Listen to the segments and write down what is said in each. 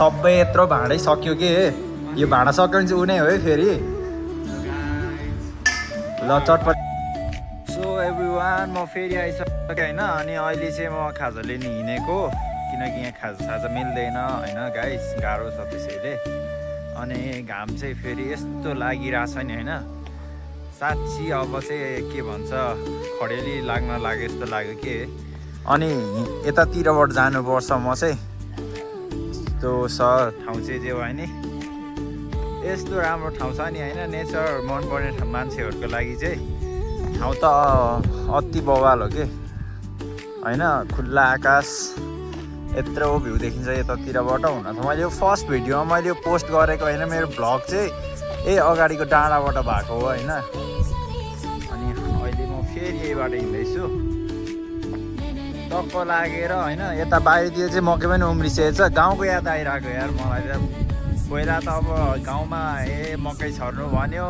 सबै यत्रो भाँडै सक्यो कि यो भाँडा सक्यो भने चाहिँ उ नै हो है फेरि ल चटपट सो एभ्रिवान म फेरि आइसकेँ होइन अनि अहिले चाहिँ म खाजा लिन हिँडेको किनकि यहाँ खाजा मिल्दैन होइन गाइस गाह्रो छ त्यसैले अनि घाम चाहिँ फेरि यस्तो लागिरहेछ नि होइन साँच्ची अब चाहिँ के भन्छ खडेली लाग्न लाग्यो जस्तो लाग्यो कि अनि यतातिरबाट जानुपर्छ म चाहिँ यस्तो छ ठाउँ चाहिँ जे भयो नि यस्तो राम्रो ठाउँ छ नि होइन नेचर मनपर्ने मान्छेहरूको लागि चाहिँ ठाउँ त अति बवाल हो कि होइन खुल्ला आकाश यत्रो भ्यू देखिन्छ यतातिरबाट हुन त मैले यो फर्स्ट भिडियोमा मैले यो पोस्ट गरेको होइन मेरो भ्लग चाहिँ अगाडिको डाँडाबाट भएको हो होइन अनि अहिले म फेरि यहीबाट हिँड्दैछु टक्क लागेर होइन यता बाहिरतिर चाहिँ मकै पनि उम्रिसकेको छ गाउँको याद आइरहेको यार मलाई त पहिला त अब गाउँमा मकै छर्नु भन्यो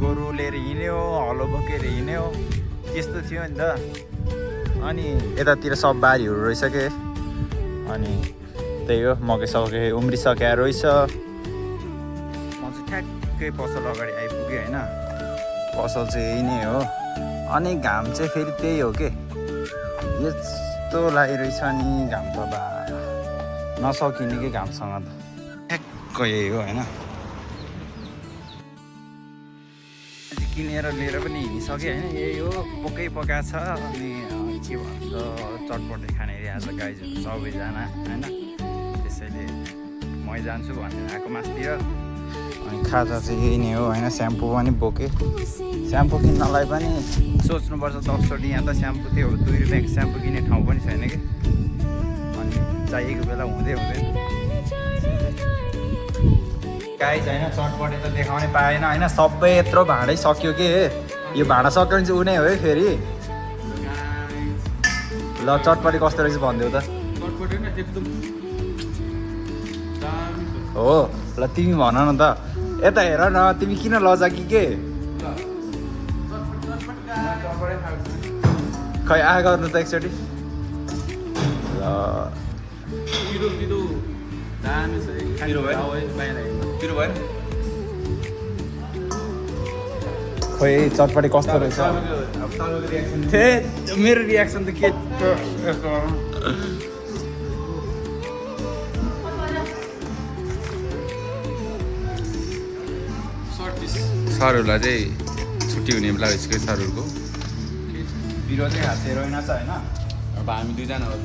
गोरु लिएर हिँड्यो हलो बोकेर हिँड्यो त्यस्तो थियो नि त अनि यतातिर सब बारीहरू रहेछ के अनि त्यही हो मकै सके उम्रिसकेको रहेछ म चाहिँ ठ्याक्कै पसल अगाडि आइपुगेँ होइन पसल चाहिँ यही नै हो अनि घाम चाहिँ फेरि त्यही हो के यस्तो लागिरहेछ नि घाम त बा नसकिने कि घामसँग त ठ्याक्कै यही हो होइन किनेर लिएर पनि हिँडिसकेँ होइन यही हो पोकै पकाएको छ अनि के भन्छ चटपटे खाने आज गाइजहरू सबैजना होइन त्यसैले मै जान्छु भनेर आएको मासतिर अनि खाजा चाहिँ यही नै हो होइन स्याम्पू पनि बोकेँ स्याम्पू किन्नलाई पनि सोच्नुपर्छ 10 चोटि यहाँ त स्याम्पू त्यो 2 रुपियाँको स्याम्पू किन्ने ठाउँ पनि छैन कि अनि चाहिएको बेला हुँदै हुँदैन गाइज होइन चटपटे त देखाउने पाएन होइन सबै यत्रो भाँडै सक्यो कि यो भाँडा सक्यो भने चाहिँ उ नै हो है फेरि ल चटपटे कस्तो रहेछ भनिदेऊ त हो ल तिमी भन न त यता हेर न तिमी किन लजाकी के खै आ गर्नु त एकचोटि खोइ चटपटे कस्तो रहेछ मेरो रियाक्सन त के सरहरूलाई चाहिँ छुट्टी हुने बेला रहेछ कि सरहरूको बिरो चाहिँ हातेर होइन छ होइन अब हामी 2 जना हो